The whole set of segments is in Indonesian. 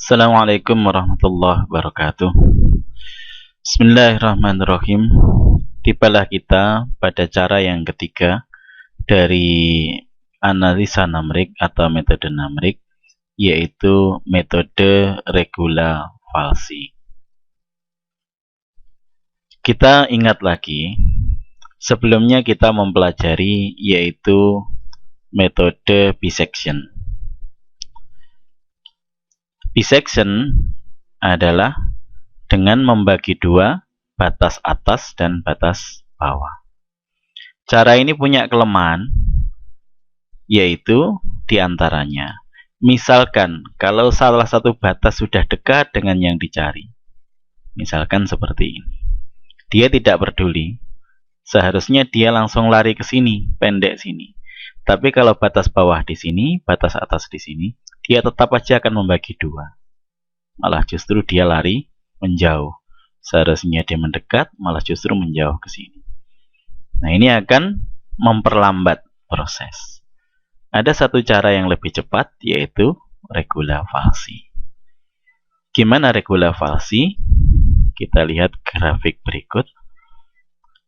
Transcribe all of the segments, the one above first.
Assalamualaikum warahmatullahi wabarakatuh. Bismillahirrahmanirrahim. Tibalah kita pada cara yang ketiga dari analisa numerik atau metode numerik, yaitu metode regula falsi. Kita ingat lagi, sebelumnya kita mempelajari yaitu metode bisection. Bisection adalah dengan membagi dua batas atas dan batas bawah. Cara ini punya kelemahan, yaitu diantaranya, misalkan kalau salah satu batas sudah dekat dengan yang dicari, misalkan seperti ini, dia tidak peduli, seharusnya dia langsung lari ke sini, pendek sini. Tapi kalau batas bawah di sini, batas atas di sini, dia tetap aja akan membagi dua. Malah justru dia lari menjauh. Seharusnya dia mendekat, malah justru menjauh ke sini. Nah, ini akan memperlambat proses. Ada satu cara yang lebih cepat, yaitu regula falsi. Gimana regula falsi? Kita lihat grafik berikut.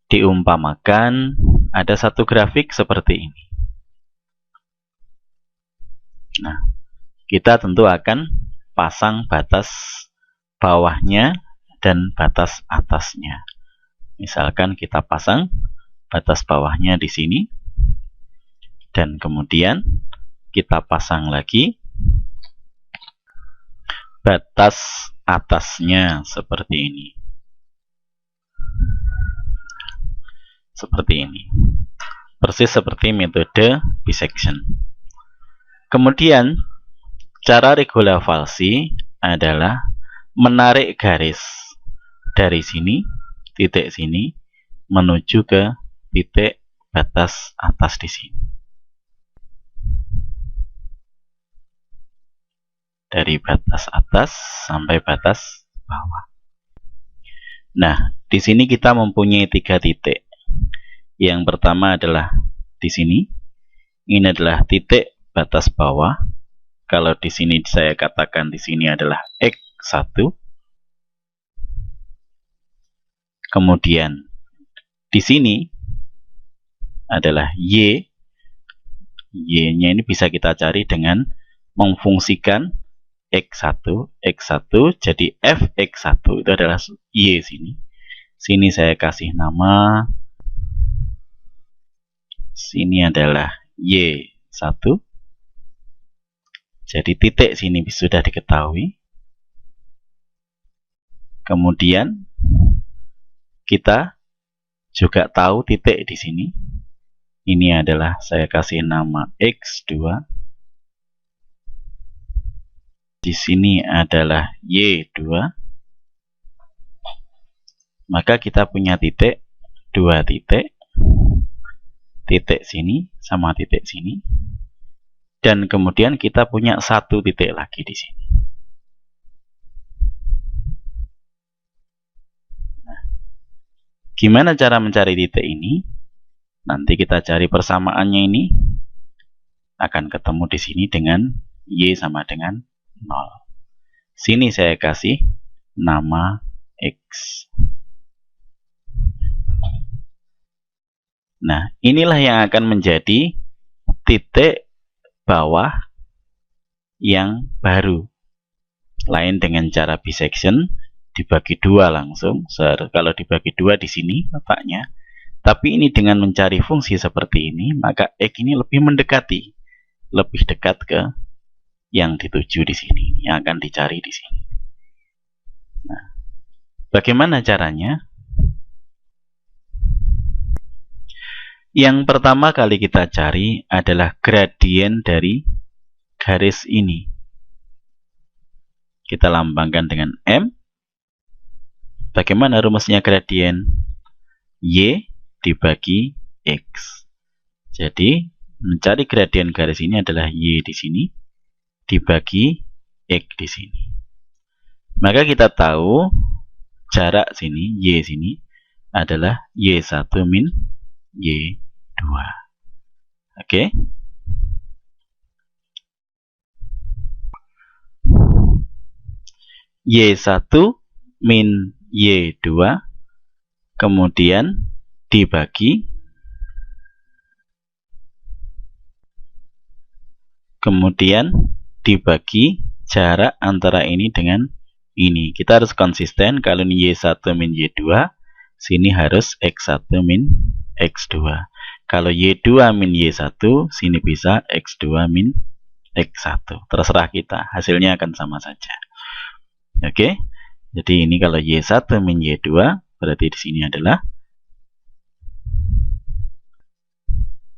Diumpamakan ada satu grafik seperti ini. Nah, kita tentu akan pasang batas bawahnya dan batas atasnya. Misalkan kita pasang batas bawahnya di sini, dan kemudian kita pasang lagi batas atasnya seperti ini. Seperti ini. Persis seperti metode bisection. Kemudian, cara regula falsi adalah menarik garis dari sini, titik sini, menuju ke titik batas atas di sini. Dari batas atas sampai batas bawah. Nah, di sini kita mempunyai 3 titik. Yang pertama adalah di sini. Ini adalah titik batas bawah. Kalau di sini saya katakan di sini adalah X1. Kemudian di sini adalah Y. Y-nya ini bisa kita cari dengan memfungsikan X1. X1 jadi Fx1 itu adalah Y sini. Sini saya kasih nama. Sini adalah Y1. Jadi titik sini sudah diketahui. Kemudian kita juga tahu titik di sini. Ini adalah saya kasih nama X2. Di sini adalah Y2. Maka kita punya titik, 2 titik. Titik sini sama titik sini. Dan kemudian kita punya 1 titik lagi di sini. Nah, gimana cara mencari titik ini? Nanti kita cari persamaannya ini. Akan ketemu di sini dengan Y sama dengan 0. Sini saya kasih nama X. Nah, inilah yang akan menjadi titik bawah yang baru. Lain dengan cara bisection, dibagi 2 langsung. Kalau dibagi 2 di sini letaknya. Tapi ini dengan mencari fungsi seperti ini, maka X ini lebih mendekati. Lebih dekat ke yang dituju di sini, yang akan dicari di sini. Nah, bagaimana caranya? Yang pertama kali kita cari adalah gradien dari garis ini. Kita lambangkan dengan M. Bagaimana rumusnya gradien? Y dibagi X. Jadi, mencari gradien garis ini adalah Y di sini dibagi X di sini. Maka kita tahu jarak sini, Y sini, adalah Y1 min Y2. Oke. Okay. Y1 min Y2, kemudian dibagi, jarak antara ini dengan ini. Kita harus konsisten. Kalau ini Y1 min Y2, sini harus X1 min X2. Kalau Y2 min Y1, sini bisa X2 min X1. Terserah kita, hasilnya akan sama saja. Oke, jadi ini kalau Y1 min Y2, berarti di sini adalah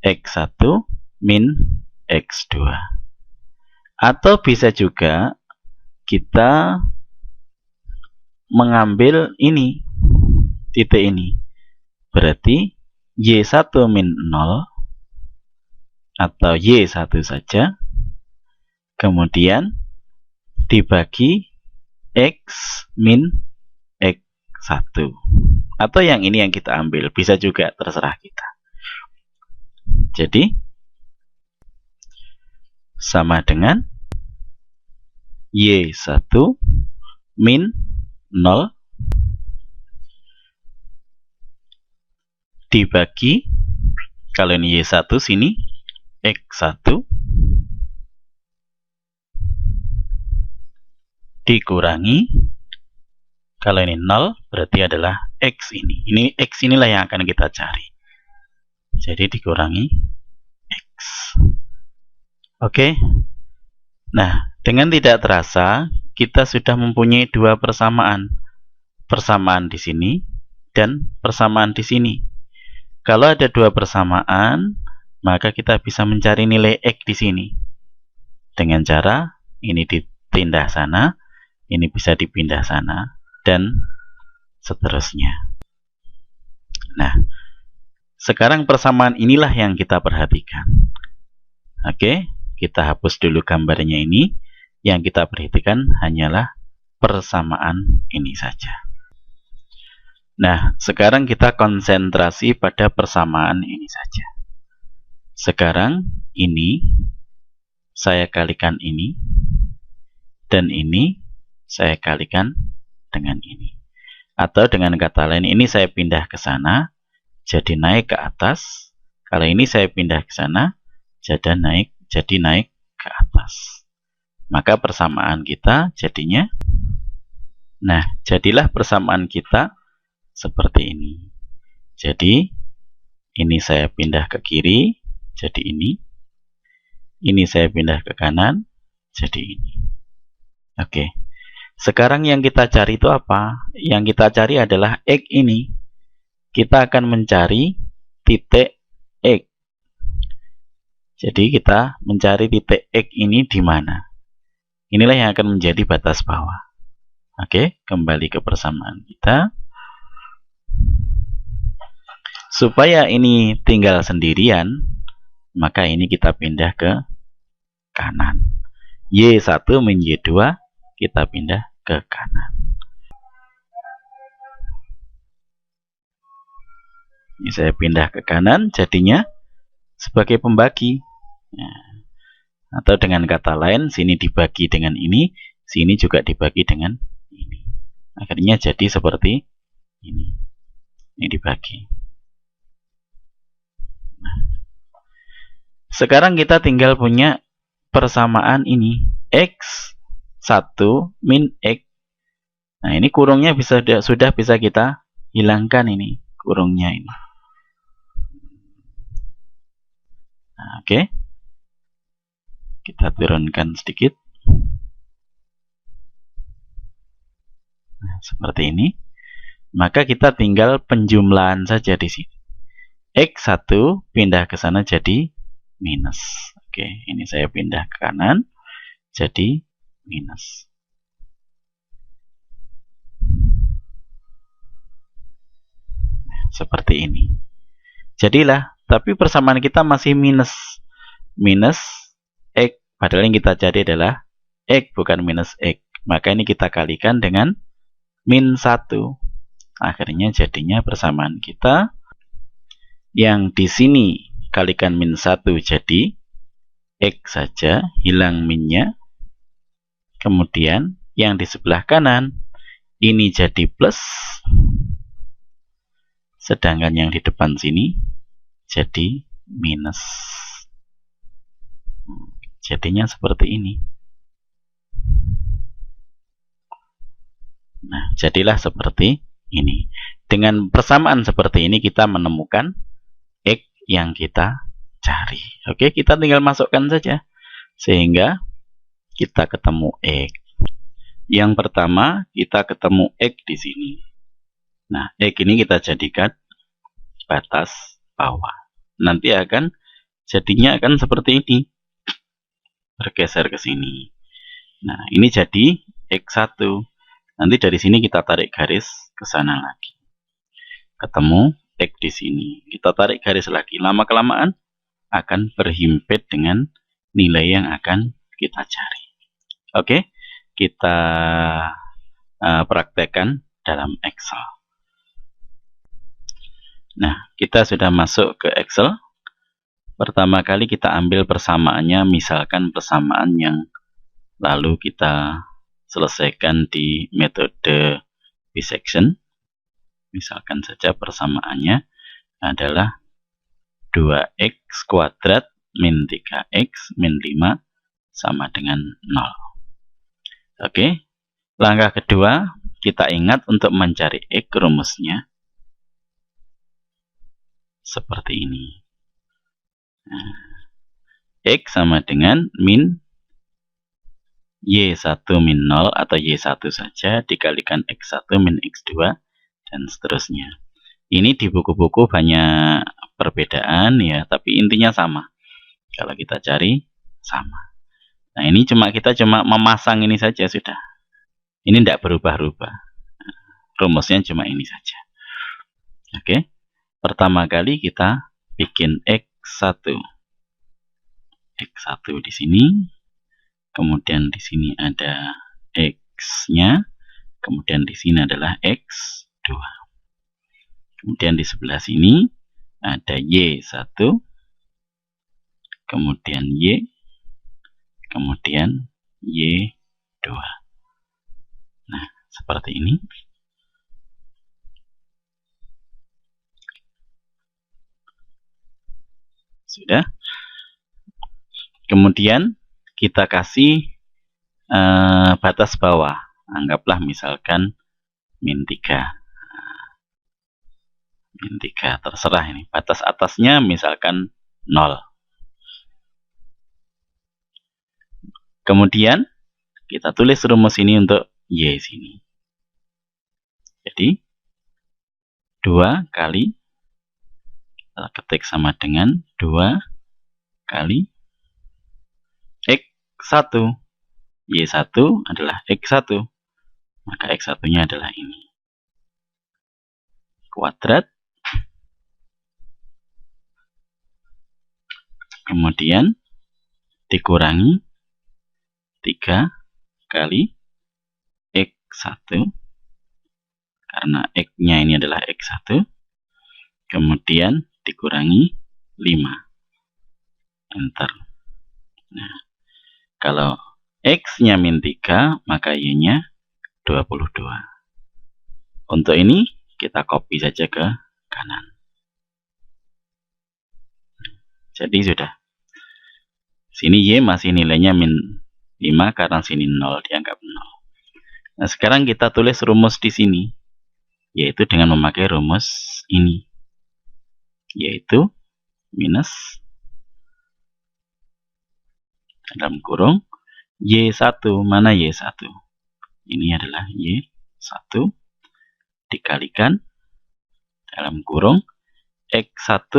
X1 min X2. Atau bisa juga kita mengambil ini, titik ini. Berarti Y1 min 0 atau Y1 saja, kemudian dibagi X min X1. Atau yang ini yang kita ambil, bisa juga, terserah kita. Jadi sama dengan Y1 min 0 dibagi, kalau ini Y1 sini X1 dikurangi, kalau ini 0 berarti adalah X ini. Ini X inilah yang akan kita cari. Jadi dikurangi X. Oke. Nah, dengan tidak terasa kita sudah mempunyai dua persamaan. Persamaan di sini dan persamaan di sini. Kalau ada dua persamaan, maka kita bisa mencari nilai X di sini. Dengan cara ini dipindah sana, ini bisa dipindah sana, dan seterusnya. Nah, sekarang persamaan inilah yang kita perhatikan. Oke, kita hapus dulu gambarnya ini. Yang kita perhatikan hanyalah persamaan ini saja. Nah, sekarang kita konsentrasi pada persamaan ini saja. Sekarang ini saya kalikan ini, dan ini saya kalikan dengan ini. Atau dengan kata lain, ini saya pindah ke sana, jadi naik ke atas. Kalau ini saya pindah ke sana, jadi naik ke atas. Maka persamaan kita jadinya, nah, jadilah persamaan kita seperti ini. Jadi ini saya pindah ke kiri, jadi ini. Ini saya pindah ke kanan, jadi ini. Oke. Sekarang yang kita cari itu apa? Yang kita cari adalah X ini. Kita akan mencari titik X. Jadi kita mencari titik X ini di mana? Inilah yang akan menjadi batas bawah. Oke, kembali ke persamaan kita. Supaya ini tinggal sendirian, maka ini kita pindah ke kanan. Y1 min Y2 kita pindah ke kanan. Ini saya pindah ke kanan, jadinya sebagai pembagi. Nah, atau dengan kata lain, sini dibagi dengan ini, sini juga dibagi dengan ini. Akhirnya jadi seperti ini. Ini dibagi. Nah, sekarang kita tinggal punya persamaan ini. X1 min X. Nah, ini kurungnya sudah bisa kita hilangkan ini. Kurungnya ini. Nah, oke. Kita turunkan sedikit. Nah, seperti ini. Maka kita tinggal penjumlahan saja di sini. X1 pindah ke sana jadi minus. Oke, ini saya pindah ke kanan jadi minus. Nah, seperti ini. Jadilah, tapi persamaan kita masih minus. Minus X, padahal yang kita cari adalah X bukan minus X. Maka ini kita kalikan dengan min 1. Akhirnya jadinya persamaan kita yang di sini kalikan min 1 jadi X saja, hilang minnya. Kemudian yang di sebelah kanan ini jadi plus, sedangkan yang di depan sini jadi minus. Jadinya seperti ini. Nah, jadilah seperti ini. Dengan persamaan seperti ini kita menemukan X yang kita cari. Oke, kita tinggal masukkan saja sehingga kita ketemu X. Yang pertama kita ketemu X di sini. Nah, X ini kita jadikan batas bawah. Nanti jadinya akan seperti ini. Bergeser ke sini. Nah, ini jadi X1. Nanti dari sini kita tarik garis ke sana lagi. Ketemu X di sini. Kita tarik garis lagi. Lama-kelamaan akan berhimpit dengan nilai yang akan kita cari. Oke, kita praktekkan dalam Excel. Nah, kita sudah masuk ke Excel. Pertama kali kita ambil persamaannya, misalkan persamaan yang lalu kita selesaikan di metode bisection. Misalkan saja persamaannya adalah 2x kuadrat min 3x min 5 sama dengan 0. Oke, langkah kedua kita ingat untuk mencari x rumusnya seperti ini. Nah, X sama dengan min Y1 min 0 atau Y1 saja dikalikan X1 min X2 dan seterusnya. Ini di buku-buku banyak perbedaan ya, tapi intinya sama. Kalau kita cari sama. Nah, ini kita cuma memasang ini saja sudah. Ini tidak berubah-ubah. Rumusnya cuma ini saja. Oke. Pertama kali kita bikin X1 di sini, kemudian di sini ada X-nya, kemudian di sini adalah X2. Kemudian di sebelah sini ada Y1, kemudian Y, kemudian Y2. Nah, seperti ini. Sudah. Kemudian kita kasih batas bawah. Anggaplah misalkan min 3. Min 3, terserah ini. Batas atasnya misalkan 0. Kemudian kita tulis rumus ini untuk Y sini. Jadi 2 kali kita ketik sama dengan 2 kali X1. Y1 adalah X1. Maka X1-nya adalah ini. Kuadrat. Kemudian dikurangi 3 kali X1. Karena X-nya ini adalah X1. Kemudian dikurangi 5. Enter. Nah, kalau X-nya min 3, maka Y-nya 22. Untuk ini kita copy saja ke kanan. Jadi sudah. Sini Y masih nilainya min 5 karena sini 0 dianggap 0. Nah, sekarang kita tulis rumus di sini, yaitu dengan memakai rumus ini, yaitu minus dalam kurung Y1. Mana Y1? Ini adalah Y1 dikalikan dalam kurung X1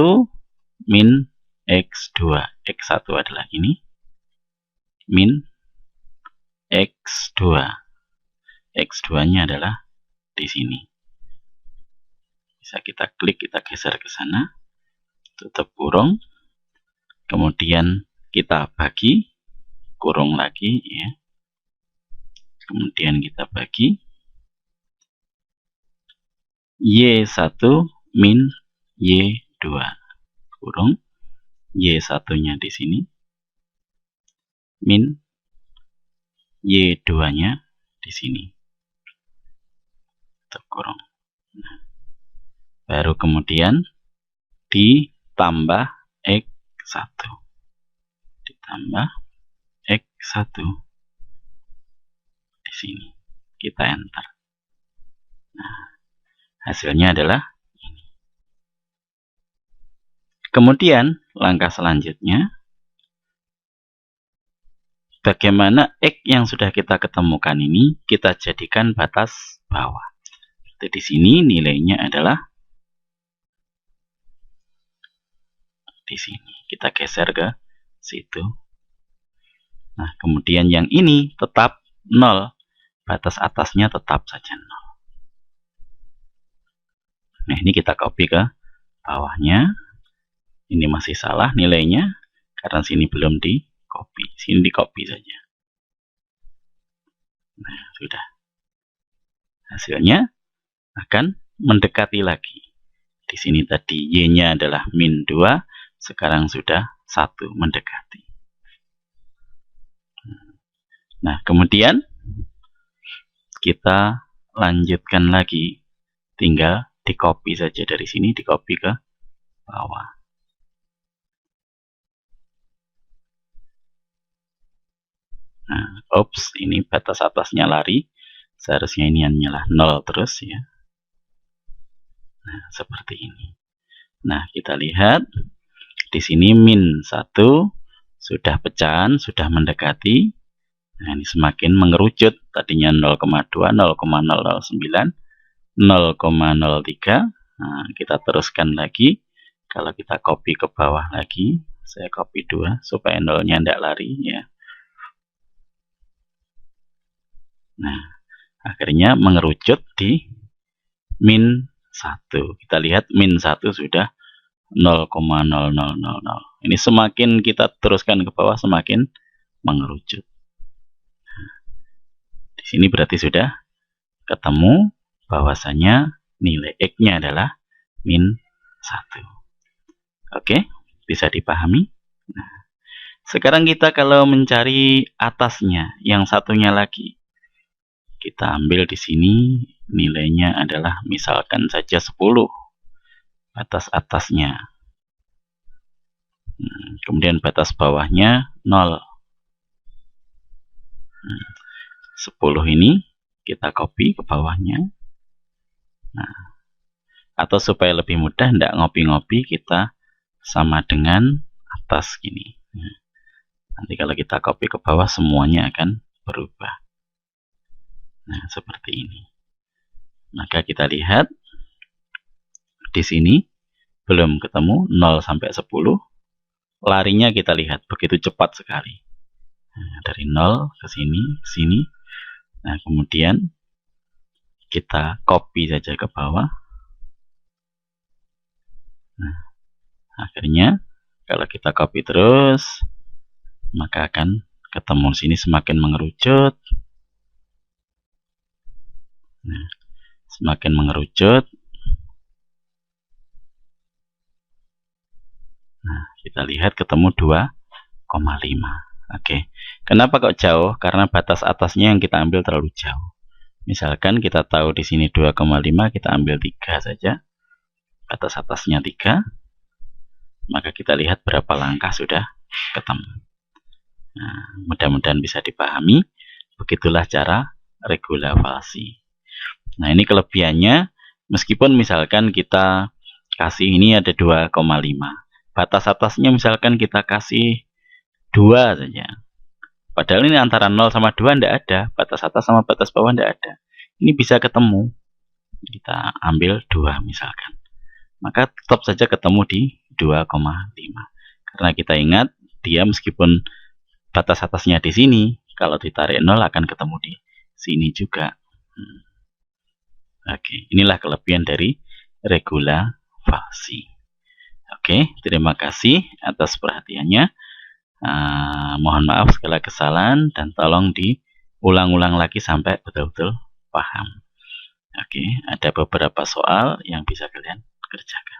min X2. X1 adalah ini min X2. X2-nya adalah di sini. Bisa kita klik, kita geser ke sana, tutup kurung, kemudian kita bagi kurung lagi ya. Kemudian kita bagi Y1 min Y2 kurung Y1-nya di sini min Y2-nya di sini. Tutup kurung. Nah, baru kemudian ditambah X1. Ditambah X1 di sini. Kita enter. Nah, hasilnya adalah ini. Kemudian langkah selanjutnya, bagaimana X yang sudah kita ketemukan ini kita jadikan batas bawah. Jadi di sini nilainya adalah di sini. Kita geser ke situ. Nah, kemudian yang ini tetap 0. Batas atasnya tetap saja 0. Nah, ini kita copy ke bawahnya. Ini masih salah nilainya karena sini belum di copy. Sini di copy saja. Nah, sudah. Hasilnya akan mendekati lagi. Di sini tadi Y-nya adalah -2, sekarang sudah 1 mendekati. Nah, kemudian kita lanjutkan lagi. Tinggal di copy saja dari sini, di copy ke bawah. Nah, oops, ini batas atasnya lari. Seharusnya ini hanyalah 0 terus ya. Nah, seperti ini. Nah, kita lihat di sini -1 sudah pecahan, sudah mendekati. Nah, ini semakin mengerucut. Tadinya 0,2, 0,009, 0,03. Nah, kita teruskan lagi. Kalau kita copy ke bawah lagi, saya copy 2 supaya 0-nya tidak lari ya. Nah, akhirnya mengerucut di -1. Kita lihat -1 sudah 0,0000. Ini semakin kita teruskan ke bawah semakin mengerucut. Di sini berarti sudah ketemu bahwasanya nilai X-nya adalah -1. Oke, bisa dipahami? Nah, sekarang kita kalau mencari atasnya, yang satunya lagi, kita ambil di sini nilainya adalah misalkan saja 10. Batas atasnya. Kemudian batas bawahnya 0. 10 ini kita copy ke bawahnya. Nah, atau supaya lebih mudah, tidak ngopi-ngopi, kita sama dengan atas gini. Nanti kalau kita copy ke bawah semuanya akan berubah. Nah, seperti ini. Maka kita lihat di sini belum ketemu 0 sampai 10. Larinya kita lihat begitu cepat sekali. Nah, dari 0 ke sini, sini. Nah, kemudian kita copy saja ke bawah. Nah, akhirnya kalau kita copy terus, maka akan ketemu di sini semakin mengerucut. Nah, semakin mengerucut. Nah, kita lihat ketemu 2,5. Oke. Kenapa kok jauh? Karena batas atasnya yang kita ambil terlalu jauh. Misalkan kita tahu di sini 2,5, kita ambil 3 saja. Batas atasnya 3. Maka kita lihat berapa langkah sudah ketemu. Nah, mudah-mudahan bisa dipahami. Begitulah cara regulasi. Nah, ini kelebihannya, meskipun misalkan kita kasih ini ada 2,5. Batas atasnya misalkan kita kasih 2 saja. Padahal ini antara 0 sama 2 tidak ada. Batas atas sama batas bawah tidak ada. Ini bisa ketemu. Kita ambil 2 misalkan. Maka tetap saja ketemu di 2,5. Karena kita ingat, dia meskipun batas atasnya di sini, kalau ditarik 0 akan ketemu di sini juga. Oke, inilah kelebihan dari regulasi. Oke, terima kasih atas perhatiannya. Mohon maaf segala kesalahan dan tolong diulang-ulang lagi sampai betul-betul paham. Oke, ada beberapa soal yang bisa kalian kerjakan.